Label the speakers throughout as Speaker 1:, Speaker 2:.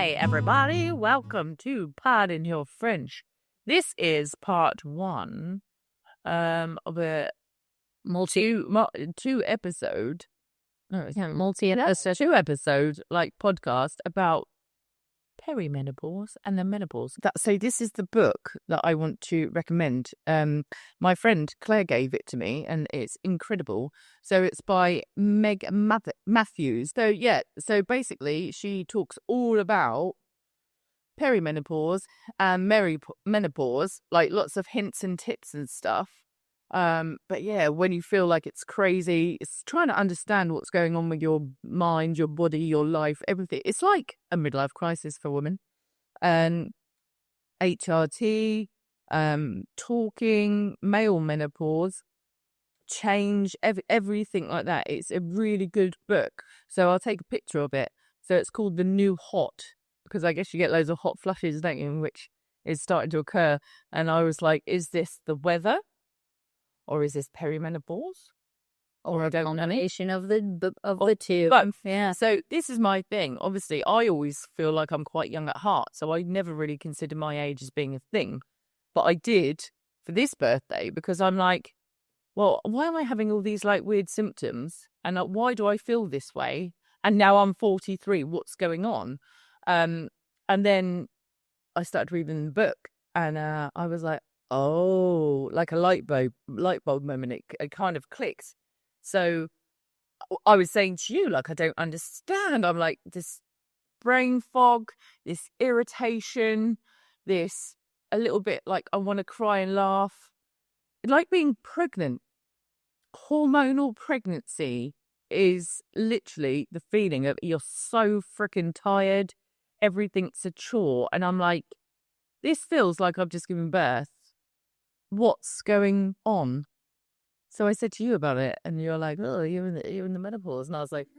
Speaker 1: Hi, everybody. Welcome to Pardon Your French. This is part one of a two episode like podcast about perimenopause and the menopause. So this is the book that I want to recommend. My friend Claire gave it to me and it's incredible. So it's by Meg Matthews. So basically she talks all about perimenopause and menopause, like lots of hints and tips and stuff. But yeah, when you feel like it's crazy, it's trying to understand what's going on with your mind, your body, your life, everything. It's like a midlife crisis for women. And HRT, talking, male menopause, change, everything like that. It's a really good book. So I'll take a picture of it. So it's called The New Hot, because I guess you get loads of hot flushes, don't you, which is starting to occur. And I was like, is this the weather? Or is this perimenopause?
Speaker 2: Or a combination of the two.
Speaker 1: Both.
Speaker 2: Yeah.
Speaker 1: So this is my thing. Obviously, I always feel like I'm quite young at heart. So I never really considered my age as being a thing. But I did for this birthday because I'm like, well, why am I having all these like weird symptoms? And why do I feel this way? And now I'm 43. What's going on? And then I started reading the book and I was like, oh, like a light bulb moment. It kind of clicked. So I was saying to you, like, I don't understand. I'm like, this brain fog, this irritation, this a little bit like I want to cry and laugh. Like being pregnant, hormonal pregnancy is literally the feeling of you're so freaking tired. Everything's a chore. And I'm like, this feels like I've just given birth. What's going on? So I said to you about it, and you're like, "Oh, you're in the menopause," and I was like,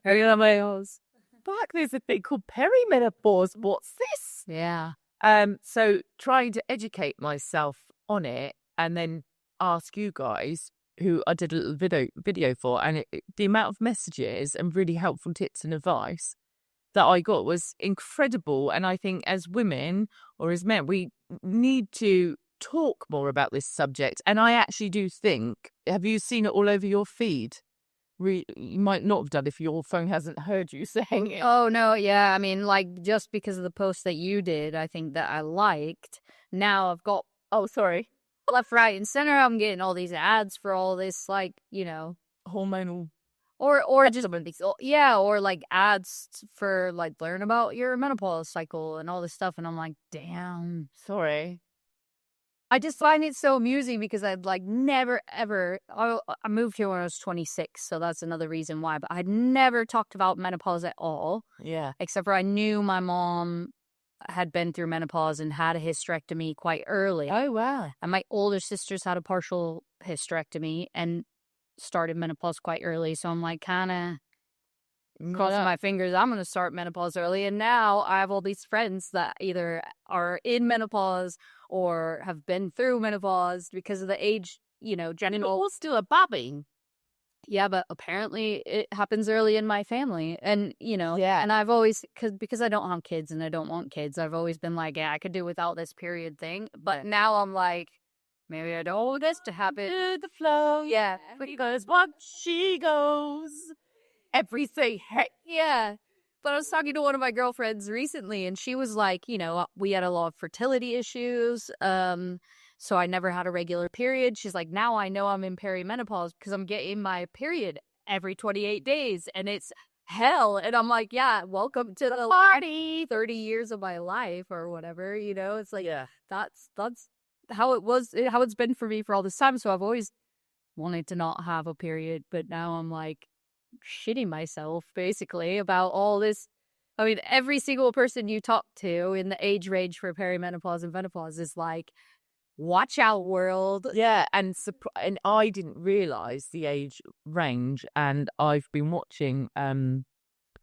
Speaker 1: "Perimenopause." Fuck, there's a thing called perimenopause. What's this?
Speaker 2: Yeah.
Speaker 1: So trying to educate myself on it, and then ask you guys, who I did a little video for, and the amount of messages and really helpful tips and advice that I got was incredible. And I think as women or as men, we need to talk more about this subject. And I actually do think, have you seen it all over your feed? You might not have done if your phone hasn't heard you saying it.
Speaker 2: Oh, no, yeah. I mean, like, just because of the post that you did, I think that I liked. Now I've got, left, right, and center. I'm getting all these ads for all this, like,
Speaker 1: hormonal.
Speaker 2: Or just, yeah, or like ads for like learn about your menopause cycle and all this stuff. And I'm like, damn.
Speaker 1: Sorry.
Speaker 2: I just find it so amusing because I'd like never, ever, I moved here when I was 26, so that's another reason why, but I'd never talked about menopause at all.
Speaker 1: Yeah.
Speaker 2: Except for I knew my mom had been through menopause and had a hysterectomy quite early.
Speaker 1: Oh, wow.
Speaker 2: And my older sisters had a partial hysterectomy and started menopause quite early, so I'm like kind of crossing my fingers I'm going to start menopause early. And now I have all these friends that either are in menopause or have been through menopause because of the age, general.
Speaker 1: Or still a baby.
Speaker 2: Yeah, but apparently it happens early in my family. And,
Speaker 1: Yeah.
Speaker 2: And I've always, because I don't have kids and I don't want kids, I've always been like, yeah, I could do without this period thing. But now I'm like, maybe I don't want this to happen.
Speaker 1: To the flow.
Speaker 2: Yeah.
Speaker 1: Because once she goes, everything. Hey.
Speaker 2: Yeah. But I was talking to one of my girlfriends recently, and she was like, we had a lot of fertility issues. So I never had a regular period. She's like, now I know I'm in perimenopause because I'm getting my period every 28 days, and it's hell. And I'm like, yeah, welcome to the party. 30 years of my life or whatever, It's like,
Speaker 1: yeah,
Speaker 2: that's how it was, how it's been for me for all this time. So I've always wanted to not have a period, but now I'm like shitting myself basically about all this. I mean, every single person you talk to in the age range for perimenopause and menopause is like, watch out, world.
Speaker 1: Yeah, and I didn't realize the age range, and I've been watching a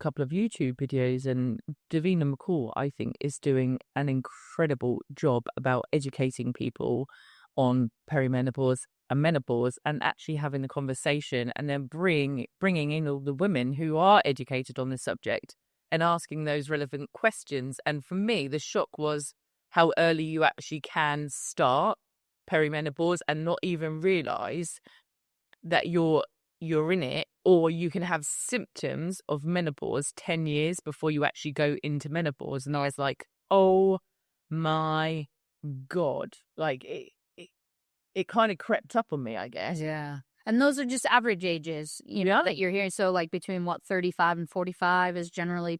Speaker 1: couple of YouTube videos, and Davinia, I think, is doing an incredible job about educating people on perimenopause and menopause, and actually having the conversation, and then bringing in all the women who are educated on the subject and asking those relevant questions. And for me, the shock was how early you actually can start perimenopause and not even realize that you're in it, or you can have symptoms of menopause 10 years before you actually go into menopause. And I was like, oh my God, like it kind of crept up on me, I guess.
Speaker 2: Yeah. And those are just average ages, you know, that you're hearing. So like between 35 and 45 is generally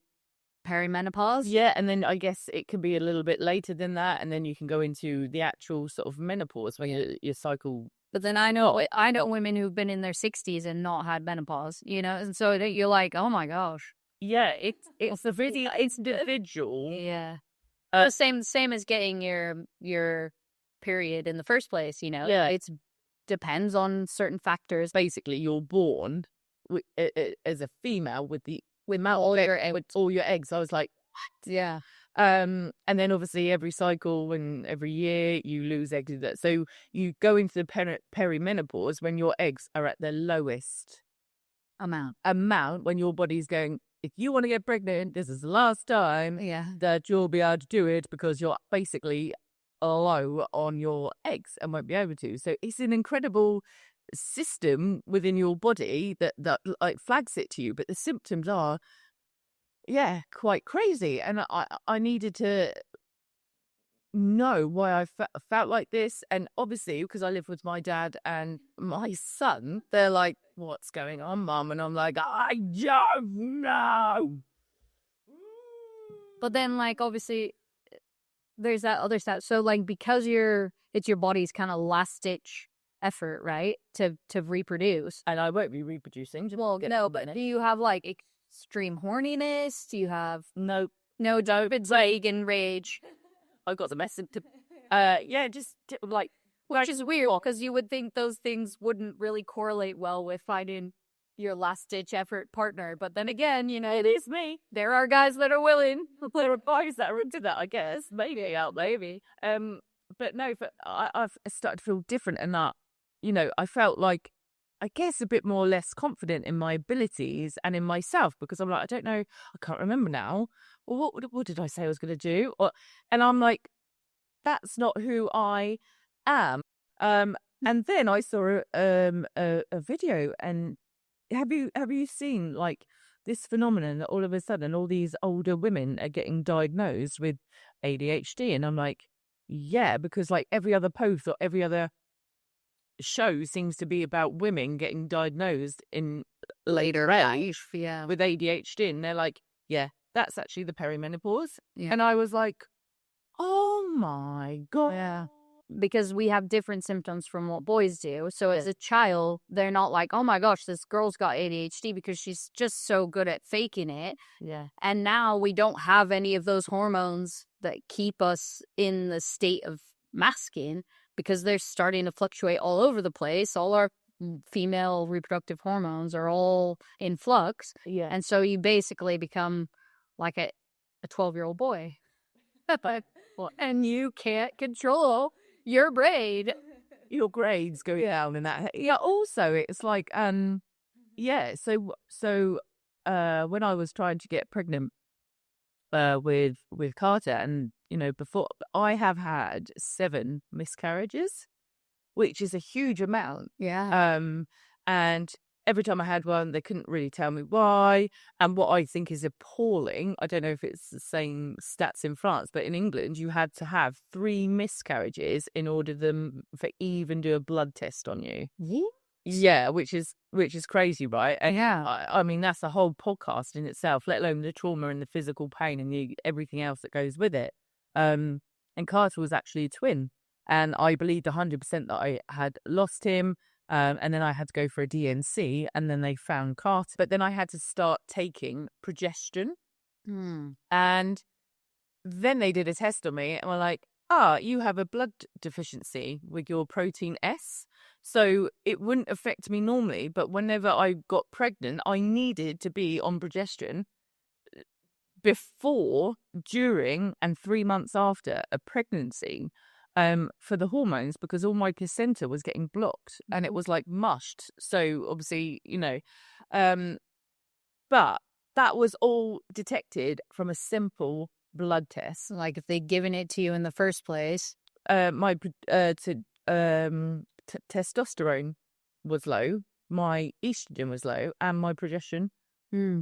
Speaker 2: perimenopause.
Speaker 1: Yeah, and then I guess it could be a little bit later than that, and then you can go into the actual sort of menopause when your cycle.
Speaker 2: But then I know women who've been in their 60s and not had menopause, you know, and so you're like, oh my gosh.
Speaker 1: Yeah, it's a really individual.
Speaker 2: Yeah, the same as getting your period in the first place, you know.
Speaker 1: Yeah,
Speaker 2: it depends on certain factors.
Speaker 1: Basically, you're born as a female with all your eggs. I was like, what?
Speaker 2: Yeah.
Speaker 1: And then obviously every cycle and every year you lose eggs. So you go into the perimenopause when your eggs are at their lowest amount, when your body's going, if you want to get pregnant, this is the last time that you'll be able to do it, because you're basically low on your eggs and won't be able to. So it's an incredible system within your body that like flags it to you, but the symptoms are quite crazy. And I needed to know why I felt like this. And obviously, because I live with my dad and my son, they're like, what's going on, Mum? And I'm like, I don't know.
Speaker 2: But then, like, obviously there's that other side. So like, because it's your body's kind of last ditch effort, right, to reproduce.
Speaker 1: And I won't be reproducing.
Speaker 2: Well, no, but do you have like extreme horniness? Do you have
Speaker 1: no
Speaker 2: David's like in rage?
Speaker 1: I got the message to just like,
Speaker 2: which is weird, because you would think those things wouldn't really correlate well with finding your last ditch effort partner. But then again, you know,
Speaker 1: it is me.
Speaker 2: There are guys that are willing.
Speaker 1: There are guys that are into that, I guess. Maybe. But no, I've started to feel different, and that, you know, I felt like, I guess, a bit more less confident in my abilities and in myself, because I'm like, I don't know, I can't remember now. Well, what did I say I was going to do? And I'm like, that's not who I am. And then I saw a video, and have you seen like this phenomenon that all of a sudden all these older women are getting diagnosed with ADHD? And I'm like, yeah, because like every other post or every other show seems to be about women getting diagnosed in later age with ADHD, and they're like, yeah, that's actually the perimenopause. And I was like, oh my God.
Speaker 2: Yeah, because we have different symptoms from what boys do. So as a child, they're not like, oh my gosh, this girl's got ADHD, because she's just so good at faking it.
Speaker 1: Yeah.
Speaker 2: And now we don't have any of those hormones that keep us in the state of masking, because they're starting to fluctuate all over the place. All our female reproductive hormones are all in flux.
Speaker 1: Yeah.
Speaker 2: And so you basically become like a 12-year-old boy. And you can't control your brain.
Speaker 1: Your grades go down in that. Yeah, also it's like, so when I was trying to get pregnant with Carter, and you know, before, I have had 7 miscarriages, which is a huge amount.
Speaker 2: Yeah.
Speaker 1: And every time I had one, they couldn't really tell me why. And what I think is appalling, I don't know if it's the same stats in France, but in England, you had to have 3 miscarriages in order for even do a blood test on you. Yeah, which is crazy, right? And I mean, that's a whole podcast in itself, let alone the trauma and the physical pain and everything else that goes with it. And Carter was actually a twin, and I believed 100% that I had lost him. And then I had to go for a DNC, and then they found Carter. But then I had to start taking progestin. And then they did a test on me and were like, you have a blood deficiency with your protein S. So it wouldn't affect me normally, but whenever I got pregnant, I needed to be on progestin before, during, and 3 months after a pregnancy. For the hormones, because all my placenta was getting blocked and it was like mushed. So obviously, you know, but that was all detected from a simple blood test.
Speaker 2: Like if they'd given it to you in the first place.
Speaker 1: My testosterone was low, my estrogen was low, and my progesterone.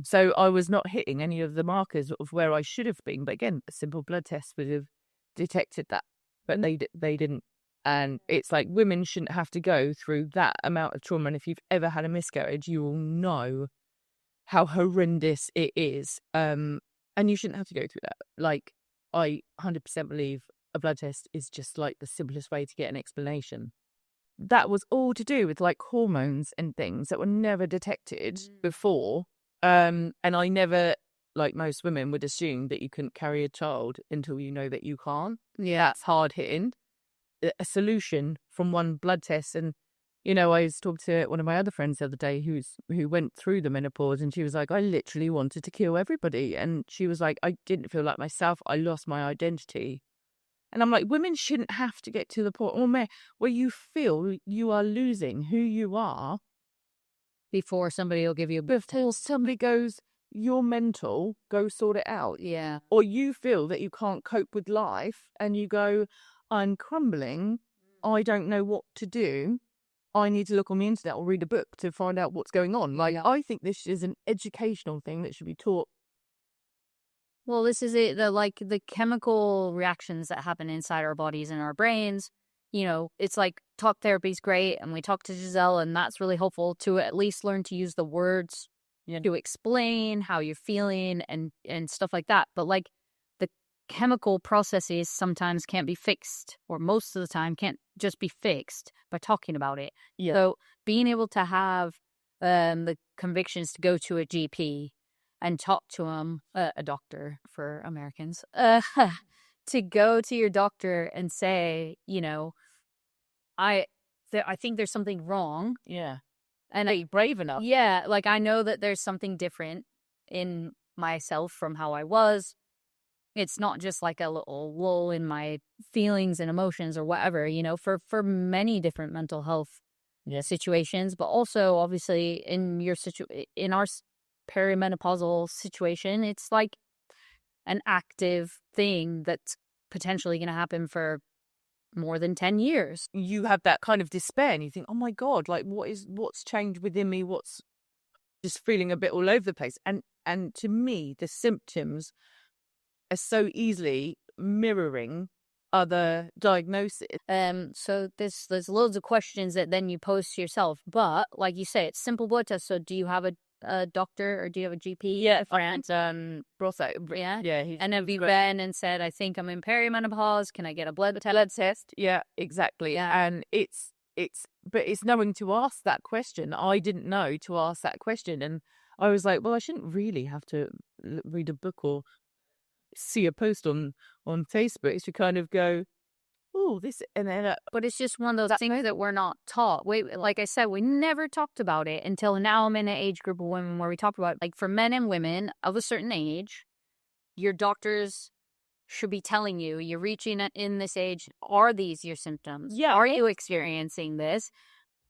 Speaker 1: So I was not hitting any of the markers of where I should have been. But again, a simple blood test would have detected that, but they didn't. And it's like women shouldn't have to go through that amount of trauma. And if you've ever had a miscarriage, you will know how horrendous it is. And you shouldn't have to go through that. Like, I 100% believe a blood test is just like the simplest way to get an explanation. That was all to do with like hormones and things that were never detected before. And I never, like most women, would assume that you couldn't carry a child until you know that you can't.
Speaker 2: Yeah.
Speaker 1: That's hard hitting. A solution from one blood test. And, you know, I was talking to one of my other friends the other day who went through the menopause, and she was like, I literally wanted to kill everybody. And she was like, I didn't feel like myself. I lost my identity. And I'm like, women shouldn't have to get to the point where you feel you are losing who you are
Speaker 2: Before somebody will give you a
Speaker 1: before somebody goes, you're mental, go sort it out.
Speaker 2: Yeah.
Speaker 1: Or you feel that you can't cope with life and you go, I'm crumbling, I don't know what to do, I need to look on the internet or read a book to find out what's going on. Like, I think this is an educational thing that should be taught.
Speaker 2: Well, this is it. The chemical reactions that happen inside our bodies and our brains. You know, it's like talk therapy is great, and we talk to Giselle, and that's really helpful to at least learn to use the words to explain how you're feeling and stuff like that. But like the chemical processes sometimes can't be fixed, or most of the time can't just be fixed by talking about it.
Speaker 1: Yeah.
Speaker 2: So being able to have the convictions to go to a GP and talk to him, a doctor for Americans, to go to your doctor and say, you know, I think there's something wrong.
Speaker 1: Yeah.
Speaker 2: And
Speaker 1: are you brave enough?
Speaker 2: Yeah, like I know that there's something different in myself from how I was. It's not just like a little lull in my feelings and emotions or whatever, you know, for many different mental health situations, but also obviously in in our perimenopausal situation, it's like an active thing that's potentially going to happen for more than 10 years.
Speaker 1: You have that kind of despair and you think, oh my God, like what's changed within me? What's just feeling a bit all over the place? And to me, the symptoms are so easily mirroring other diagnoses.
Speaker 2: So there's loads of questions that then you pose to yourself, but like you say, it's simple blood test. So do you have a doctor or do you have a GP?
Speaker 1: Yeah,
Speaker 2: friend?
Speaker 1: Brother.
Speaker 2: Yeah.
Speaker 1: And
Speaker 2: have you been and said, I think I'm in perimenopause, can I get a blood test?
Speaker 1: Yeah, exactly.
Speaker 2: Yeah.
Speaker 1: And it's knowing to ask that question. I didn't know to ask that question, and I was like, well, I shouldn't really have to read a book or see a post on Facebook. It's to kind of go, oh, this, and then
Speaker 2: but it's just one of those things that we're not taught. Like I said, we never talked about it until now. I'm in an age group of women where we talk about, like, for men and women of a certain age, your doctors should be telling you, you're reaching in this age, are these your symptoms?
Speaker 1: Yeah.
Speaker 2: Are you experiencing this?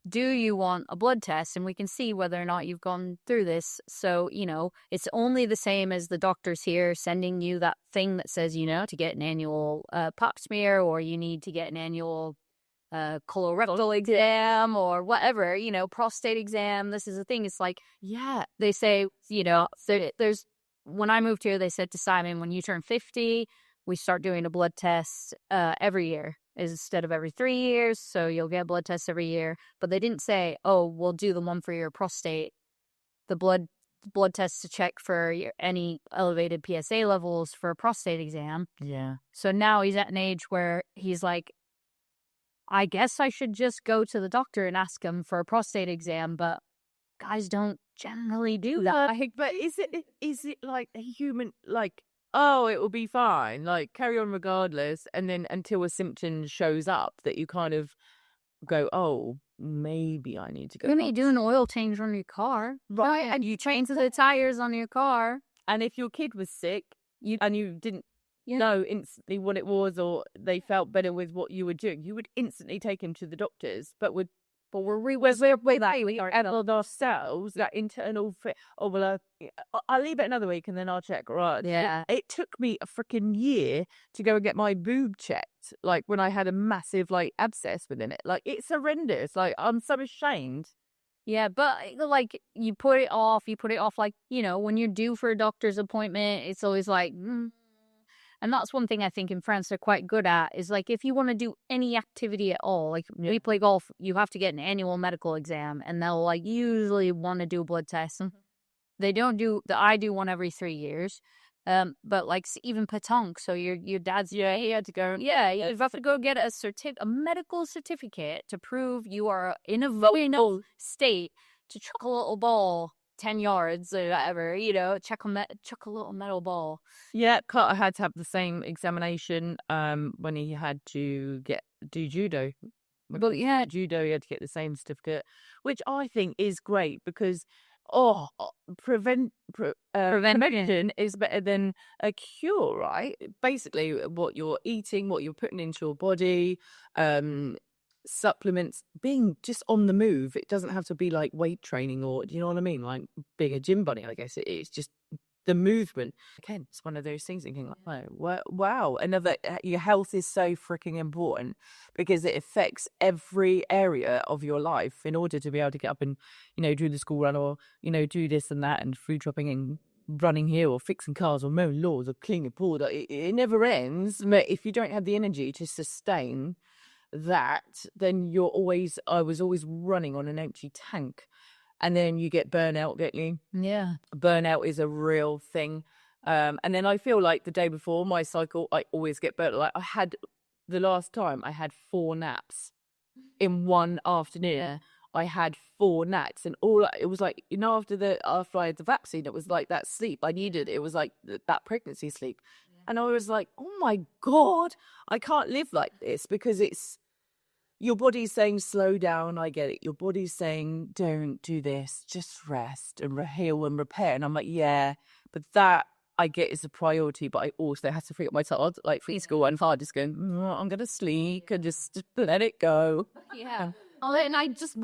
Speaker 2: Do you want a blood test? And we can see whether or not you've gone through this. So, you know, it's only the same as the doctors here sending you that thing that says, you know, to get an annual pap smear, or you need to get an annual colorectal exam or whatever, you know, prostate exam. This is the thing. It's like, yeah, they say, you know, there's, when I moved here, they said to Simon, when you turn 50, we start doing a blood test every year instead of every 3 years. So you'll get blood tests every year. But they didn't say, oh, we'll do the one for your prostate, the blood tests to check for any elevated PSA levels for a prostate exam.
Speaker 1: Yeah.
Speaker 2: So now he's at an age where he's like, I guess I should just go to the doctor and ask him for a prostate exam. But guys don't generally do that.
Speaker 1: But is it like a human, like, oh, it will be fine, like carry on regardless, and then until a symptom shows up that you kind of go, oh, maybe I need to go.
Speaker 2: Maybe you do an oil change on your car,
Speaker 1: right?
Speaker 2: And you change the tires on your car.
Speaker 1: And if your kid was sick, and you didn't know instantly what it was, or they felt better with what you were doing, you would instantly take him to the doctors. But with
Speaker 2: but we're
Speaker 1: we
Speaker 2: are
Speaker 1: analyze ourselves, that internal fit. Oh, well, I'll leave it another week and then I'll check. Right.
Speaker 2: yeah.
Speaker 1: It took me a freaking year to go and get my boob checked. Like when I had a massive like abscess within it. Like it's horrendous. Like I'm so ashamed.
Speaker 2: Yeah, but like you put it off, like, you know, when you're due for a doctor's appointment, it's always like, and that's one thing I think in France they're quite good at is like if you want to do any activity at all, like we play golf, you have to get an annual medical exam and they'll like usually want to do a blood test. They don't do I do one every 3 years. But like even pétanque, so your dad's
Speaker 1: he had to go.
Speaker 2: Yeah, you have to go get a medical certificate to prove you are in a vulnerable state to chuck a little ball 10 yards or whatever, you know, chuck a little metal ball.
Speaker 1: Yeah, Carter had to have the same examination when he had to do judo.
Speaker 2: But yeah,
Speaker 1: judo, he had to get the same certificate, which I think is great because prevention is better than a cure, right? Basically, what you're eating, what you're putting into your body, supplements, being just on the move. It doesn't have to be like weight training or, do you know what I mean? Like being a gym bunny, I guess it is just the movement. Again, it's one of those things thinking like, oh, wow, another, your health is so freaking important because it affects every area of your life in order to be able to get up and, you know, do the school run or, you know, do this and that and food shopping and running here or fixing cars or mowing lawns or cleaning a pool. It never ends. But if you don't have the energy to sustain that, then I was always running on an empty tank. And then you get burnout, don't you?
Speaker 2: Yeah.
Speaker 1: Burnout is a real thing. And then I feel like the day before my cycle, I always get burnt. Like the last time I had 4 naps in one afternoon.
Speaker 2: Yeah.
Speaker 1: I had 4 naps and it was like, you know, after I had the vaccine, it was like that sleep I needed. It was like that pregnancy sleep. Yeah. And I was like, oh my God, I can't live like this because your body's saying slow down. I get it. Your body's saying don't do this, just rest and heal and repair. And I'm like, yeah, but that I get is a priority. But I also have to free up my child, like free school and hard, just going, I'm gonna sleep and just let it go.
Speaker 2: Yeah. Oh, and I just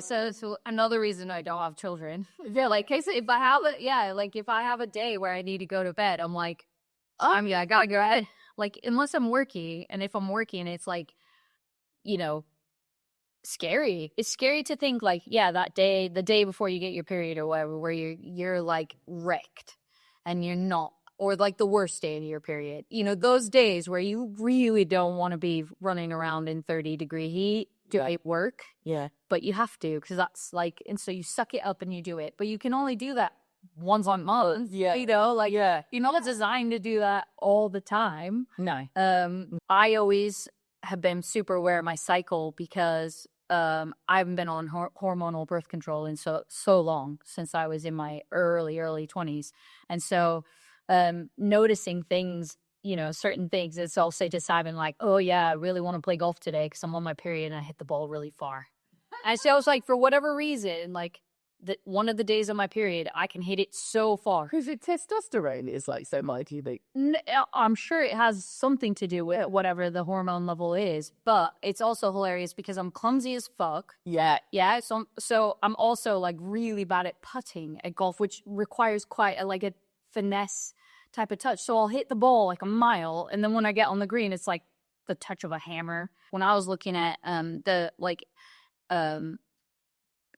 Speaker 2: so another reason I don't have children. Yeah, like if I have a day where I need to go to bed, I'm like, I gotta go ahead. Like unless I'm working, and if I'm working, it's like, you know, scary. It's scary to think like, that day, the day before you get your period or whatever, where you're like wrecked and you're not, or like the worst day of your period. You know, those days where you really don't want to be running around in 30-degree heat. Do I work?
Speaker 1: Yeah.
Speaker 2: But you have to, because that's like, and so you suck it up and you do it. But you can only do that once a month.
Speaker 1: Yeah.
Speaker 2: You know, like, you're not designed to do that all the time.
Speaker 1: No.
Speaker 2: I always have been super aware of my cycle because I haven't been on hormonal birth control in so long, since I was in my early 20s. And so noticing things, you know, certain things, it's I'll say to Simon like, oh yeah, I really want to play golf today because I'm on my period and I hit the ball really far. And so I was like, for whatever reason, like one of the days of my period, I can hit it so far.
Speaker 1: Because testosterone is like so mighty.
Speaker 2: I'm sure it has something to do with whatever the hormone level is, but it's also hilarious because I'm clumsy as fuck.
Speaker 1: Yeah.
Speaker 2: Yeah. So I'm also like really bad at putting at golf, which requires quite a finesse type of touch. So I'll hit the ball like a mile, and then when I get on the green, it's like the touch of a hammer. When I was looking at the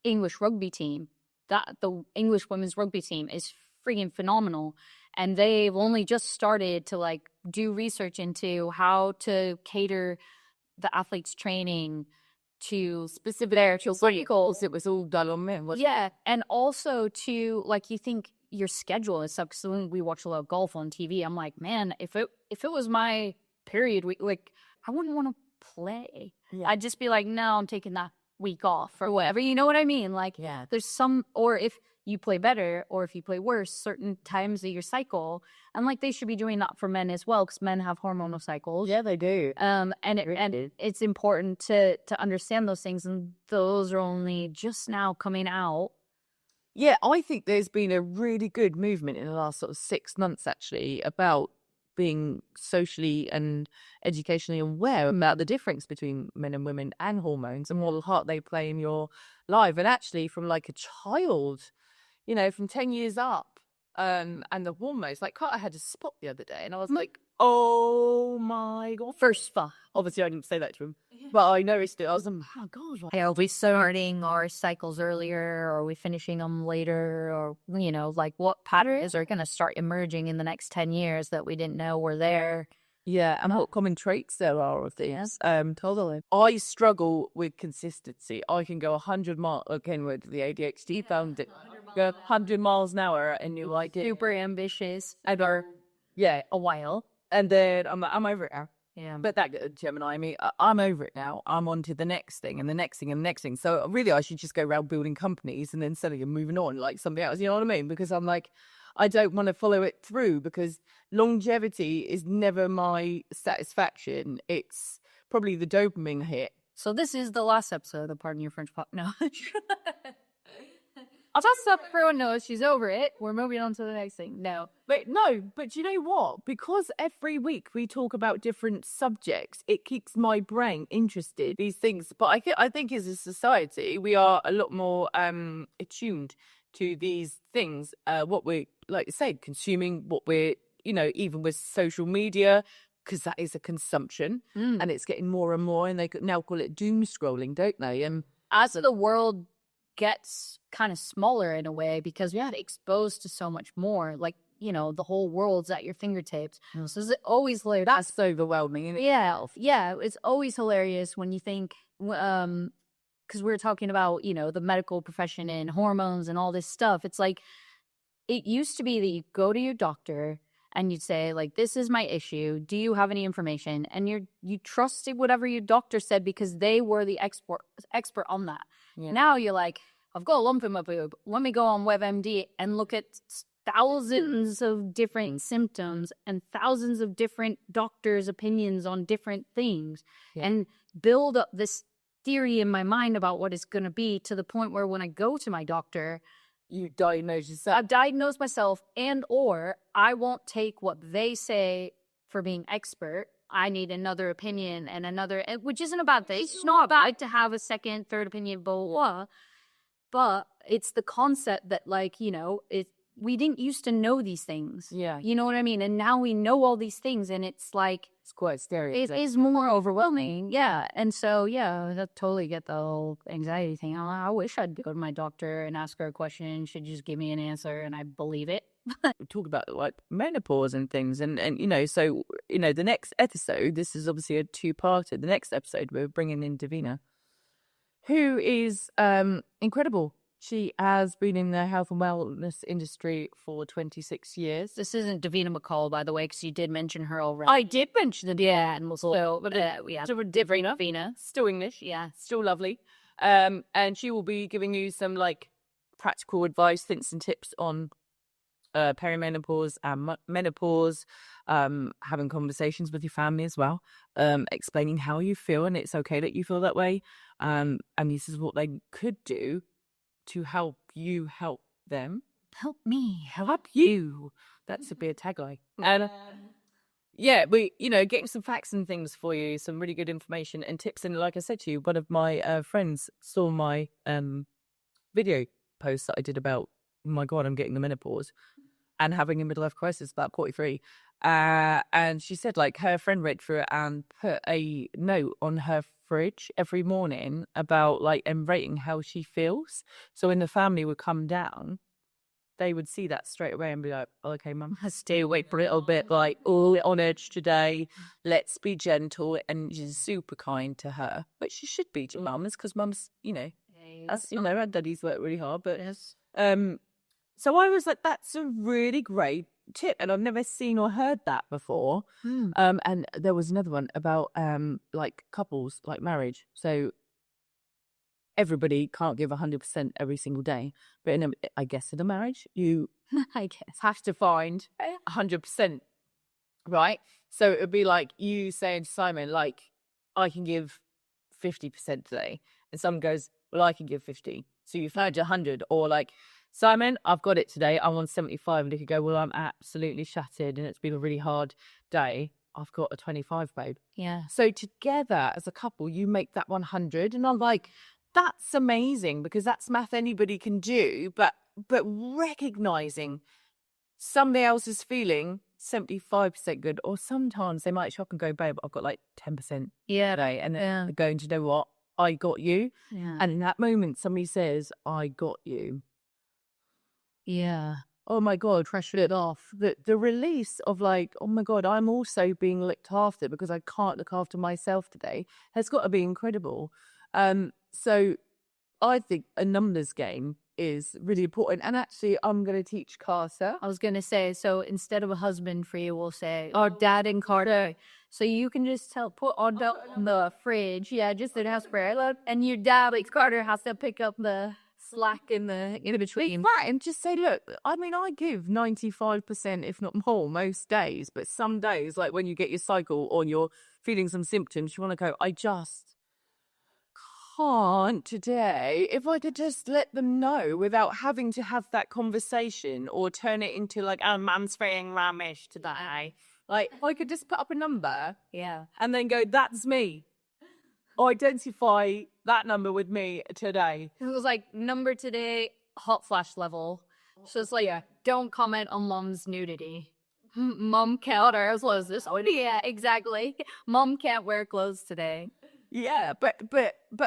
Speaker 2: English rugby team, the English women's rugby team is freaking phenomenal, and they've only just started to like do research into how to cater the athletes' training to specific cycles.
Speaker 1: It was all done on men.
Speaker 2: Yeah, and also to like, you think your schedule and stuff. Because when we watch a lot of golf on TV, I'm like, man, if it was my period week, like I wouldn't want to play. Yeah. I'd just be like, no, I'm taking that week off or whatever. You know what I mean? Like, yeah, there's some, or if you play better or if you play worse certain times of your cycle, and like they should be doing that for men as well, because men have hormonal cycles.
Speaker 1: Yeah, they do.
Speaker 2: And it's important to understand those things, and those are only just now coming out.
Speaker 1: Yeah, I think there's been a really good movement in the last sort of 6 months, actually, about being socially and educationally aware about the difference between men and women and hormones and what part they play in your life. And actually, from like a child, you know, from 10 years up, and the hormones, like Carter had a spot the other day, and I was like, oh my God.
Speaker 2: First of all,
Speaker 1: Obviously, I didn't say that to him, but I noticed it. I was like, oh God.
Speaker 2: hey, are we starting our cycles earlier, or are we finishing them later, or, you know, like what patterns are going to start emerging in the next 10 years that we didn't know were there?
Speaker 1: Yeah, and what common traits there are of these.
Speaker 2: Totally.
Speaker 1: I struggle with consistency. I can go 100 miles, again with the ADHD found it, go 100 miles an hour and you like it.
Speaker 2: Super ambitious.
Speaker 1: Yeah,
Speaker 2: A while.
Speaker 1: and then I'm over it now.
Speaker 2: Yeah.
Speaker 1: But that Gemini, I mean, I'm over it now. I'm on to the next thing and the next thing and the next thing. So really, I should just go around building companies and then suddenly moving on like something else. You know what I mean? Because I'm like, I don't want to follow it through because longevity is never my satisfaction. It's probably the dopamine hit.
Speaker 2: So this is the last episode of Pardon Your French Pop. No. I'll just so everyone knows she's over it. We're moving on to the next thing. No.
Speaker 1: But you know what? Because every week we talk about different subjects, it keeps my brain interested, these things. But I think as a society, we are a lot more attuned to these things, what we're, like you say, consuming, what we're, you know, even with social media, because that is a consumption and it's getting more and more, and they now call it doom scrolling, don't they? And
Speaker 2: as the world gets kind of smaller in a way, because we had exposed to so much more, like, you know, the whole world's at your fingertips. So is it always hilarious?
Speaker 1: That's overwhelming, isn't it?
Speaker 2: Yeah, it's always hilarious when you think, because we're talking about, you know, the medical profession and hormones and all this stuff. It's like, it used to be that you go to your doctor and you'd say, like, this is my issue. Do you have any information? And you trusted whatever your doctor said because they were the expert on that. Yeah. Now you're like, I've got a lump in my boob. Let me go on WebMD and look at thousands of different symptoms and thousands of different doctors' opinions on different things and build up this theory in my mind about what it's going to be, to the point where when I go to my doctor,
Speaker 1: you diagnose yourself.
Speaker 2: I've diagnosed myself, and or I won't take what they say for being expert. I need another opinion and another, which isn't a bad thing. It's not bad to have a second, third opinion, blah, blah, blah. But it's the concept that, like, you know, we didn't used to know these things.
Speaker 1: Yeah.
Speaker 2: You know what I mean? And now we know all these things, and it's like,
Speaker 1: it's quite scary.
Speaker 2: It is more overwhelming. Yeah. And so, yeah, I totally get the whole anxiety thing. I wish I'd go to my doctor and ask her a question. She'd just give me an answer and I believe it.
Speaker 1: We talk about like menopause and things, and you know, so, you know, the next episode, this is obviously a two-parter. The next episode, we're bringing in Davinia, who is incredible. She has been in the health and wellness industry for 26 years.
Speaker 2: This isn't Davinia McCall, by the way, because you did mention her already.
Speaker 1: I did mention it.
Speaker 2: Yeah, and also, but yeah,
Speaker 1: Davinia, still English,
Speaker 2: yeah,
Speaker 1: still lovely. And she will be giving you some like practical advice, hints and tips on perimenopause and menopause, having conversations with your family as well, explaining how you feel, and it's okay that you feel that way. And this is what they could do to help you help them.
Speaker 2: Help me.
Speaker 1: Help you. That should be a tagline. And yeah, we, you know, getting some facts and things for you, some really good information and tips. And like I said to you, one of my friends saw my video post that I did about, oh my God, I'm getting the menopause and having a midlife crisis about 43. And she said, like, her friend read through it and put a note on her fridge every morning about, like, and rating how she feels. So when the family would come down, they would see that straight away and be like, oh, okay, Mum, stay awake for a little bit, like, all on edge today. Let's be gentle. And she's super kind to her. But she should be to mums, because mums, you know, as you know, our daddies work really hard. But so I was like, that's a really great tip, and I've never seen or heard that before. And there was another one about like couples, like marriage. So everybody can't give 100% every single day, but I guess in a marriage you
Speaker 2: I guess
Speaker 1: have to find 100%, right? So it would be like you saying to Simon, like, I can give 50% today, and someone goes, well, I can give 50, so you found 100, or like Simon, I've got it today. I'm on 75. And if you go, well, I'm absolutely shattered and it's been a really hard day, I've got a 25, babe.
Speaker 2: Yeah.
Speaker 1: So together as a couple, you make that 100. And I'm like, that's amazing because that's math anybody can do. But recognizing somebody else is feeling 75% good, or sometimes they might shock and go, babe, I've got like 10% today. And then they're going, do you know what? I got you.
Speaker 2: Yeah.
Speaker 1: And in that moment, somebody says, I got you.
Speaker 2: Yeah.
Speaker 1: Oh my God, pressure it off. The release of like, oh my God, I'm also being looked after because I can't look after myself today has got to be incredible. So I think a numbers game is really important. And actually, I'm going to teach Carter.
Speaker 2: I was going to say, so instead of a husband for you, we'll say, our dad and Carter. So you can just put on the fridge. Yeah, just an house prayer. And your dad, like Carter, has to pick up the slack in between.
Speaker 1: Right, and just say, look, I mean, I give 95%, if not more, most days. But some days, like when you get your cycle or you're feeling some symptoms, you want to go, I just can't today. If I could just let them know without having to have that conversation or turn it into like, oh, mum's feeling rubbish today. Like, I could just put up a number, and then go, that's me. Identify that number with me today.
Speaker 2: It was like number today, hot flash level. So it's like, don't comment on mom's nudity. Mom can't, or as well as this. Oh, yeah, exactly. Mom can't wear clothes today.
Speaker 1: Yeah, but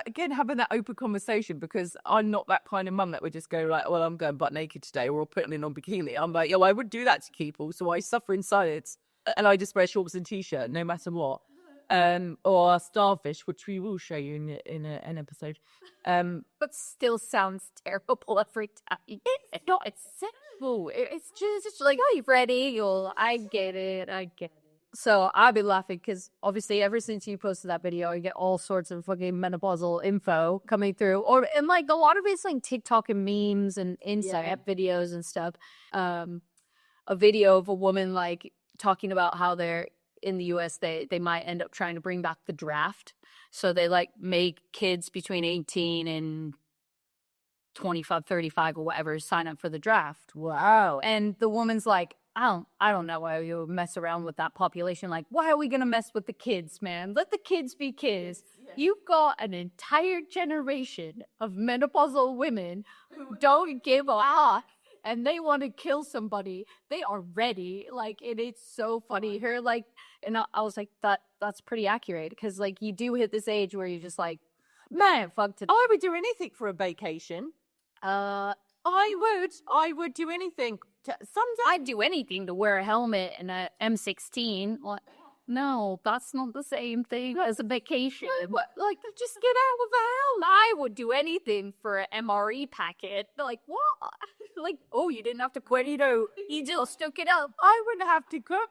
Speaker 1: again, having that open conversation, because I'm not that kind of mum that would just go like, well, I'm going butt naked today, or putting in on bikini. I'm like, yo, I would do that to people, so I suffer in silence, and I just wear shorts and t-shirt no matter what. Or starfish, which we will show you in an episode.
Speaker 2: But still sounds terrible every time.
Speaker 1: It's not acceptable.
Speaker 2: It's just like, oh, you're ready. I get it. So I've been laughing because obviously ever since you posted that video, I get all sorts of fucking menopausal info coming through. And like a lot of it's like TikTok and memes and Insta videos and stuff. A video of a woman like talking about how they're in the US, they might end up trying to bring back the draft. So they like make kids between 18 and 25, 35 or whatever sign up for the draft.
Speaker 1: Wow.
Speaker 2: And the woman's like, I don't know why you mess around with that population. Like, why are we going to mess with the kids, man? Let the kids be kids. Yeah. You've got an entire generation of menopausal women who don't give a and they want to kill somebody. They are ready. Like, and it's so funny. Her like, and I was like, that's pretty accurate, because like you do hit this age where you're just like, man, fuck today.
Speaker 1: I would do anything for a vacation. I would do anything. Sometimes
Speaker 2: I'd do anything to wear a helmet and a M16. Like, no, that's not the same thing as a vacation.
Speaker 1: Like, just get out of the house.
Speaker 2: I would do anything for an MRE packet. Like, what? Like, oh, you didn't have to quit, you just took it up.
Speaker 1: I wouldn't have to cook.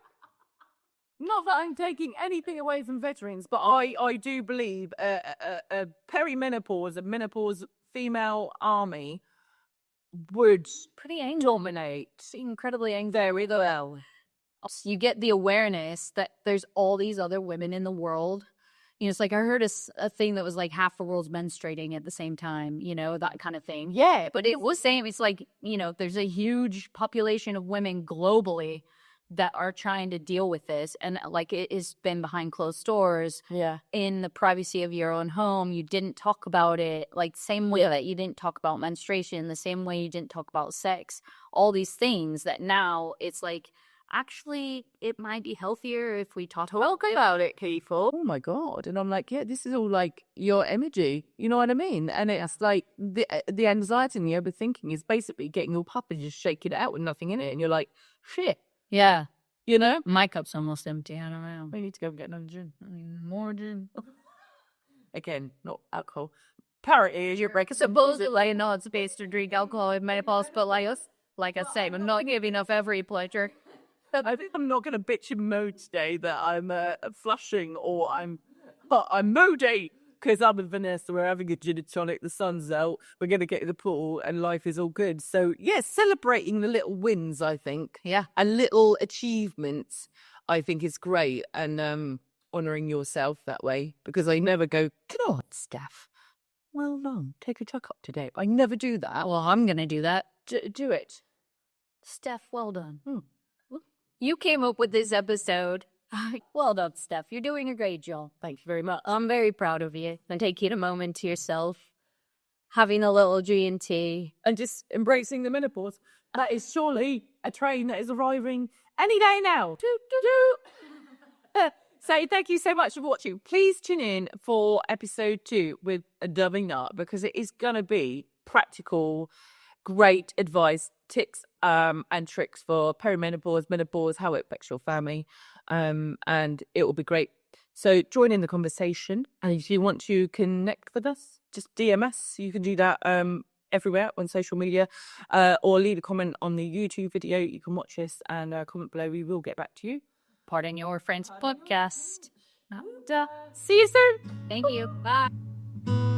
Speaker 1: Not that I'm taking anything away from veterans, but I do believe a perimenopause, a menopause female army would
Speaker 2: pretty
Speaker 1: dominate.
Speaker 2: Incredibly angry.
Speaker 1: Very well.
Speaker 2: You get the awareness that there's all these other women in the world. You know, it's like I heard a thing that was like half the world's menstruating at the same time, you know, that kind of thing.
Speaker 1: Yeah.
Speaker 2: But it was saying, it's like, you know, there's a huge population of women globally that are trying to deal with this, and like it has been behind closed doors, in the privacy of your own home. You didn't talk about it, like same way that you didn't talk about menstruation, the same way you didn't talk about sex, all these things that now it's like, actually it might be healthier if we talk about it, people.
Speaker 1: Oh my God. And I'm like, yeah, this is all like your energy, you know what I mean? And it's like the anxiety and the overthinking is basically getting your pup and just shake it out with nothing in it, and you're like, shit.
Speaker 2: Yeah.
Speaker 1: You know?
Speaker 2: My cup's almost empty. I don't know.
Speaker 1: We need to go and get another gin.
Speaker 2: I mean, more gin.
Speaker 1: Again, not alcohol. Parity is your breakfast.
Speaker 2: Supposedly not supposed to drink alcohol in menopause, but like I say, I'm not giving up every pleasure.
Speaker 1: I think I'm not going to bitch and moan today that I'm flushing or I'm moody, because I'm with Vanessa. We're having a gin and tonic. The sun's out. We're going to get to the pool and life is all good. So, yes, celebrating the little wins, I think.
Speaker 2: Yeah.
Speaker 1: And little achievements, I think is great. And honouring yourself that way, because I never go, God, Steph, Well done. Take a tuck up today. I never do that.
Speaker 2: Well, I'm going to do that.
Speaker 1: Do it.
Speaker 2: Steph, well done.
Speaker 1: Hmm.
Speaker 2: You came up with this episode. Well done, Steph. You're doing a great job.
Speaker 1: Thank you very much.
Speaker 2: I'm very proud of you. And taking a moment to yourself, having a little G&T.
Speaker 1: And just embracing the menopause. That is surely a train that is arriving any day now. So thank you so much for watching. Please tune in for episode 2 with Davinia, because it is going to be practical, great advice, tips and tricks for perimenopause, menopause, how it affects your family, and it will be great. So join in the conversation, and if you want to connect with us, just DM us. You can do that everywhere on social media, or leave a comment on the YouTube video. You can watch us and comment below. We will get back to you.
Speaker 2: Pardon your French podcast.
Speaker 1: See you soon.
Speaker 2: Thank you. Bye.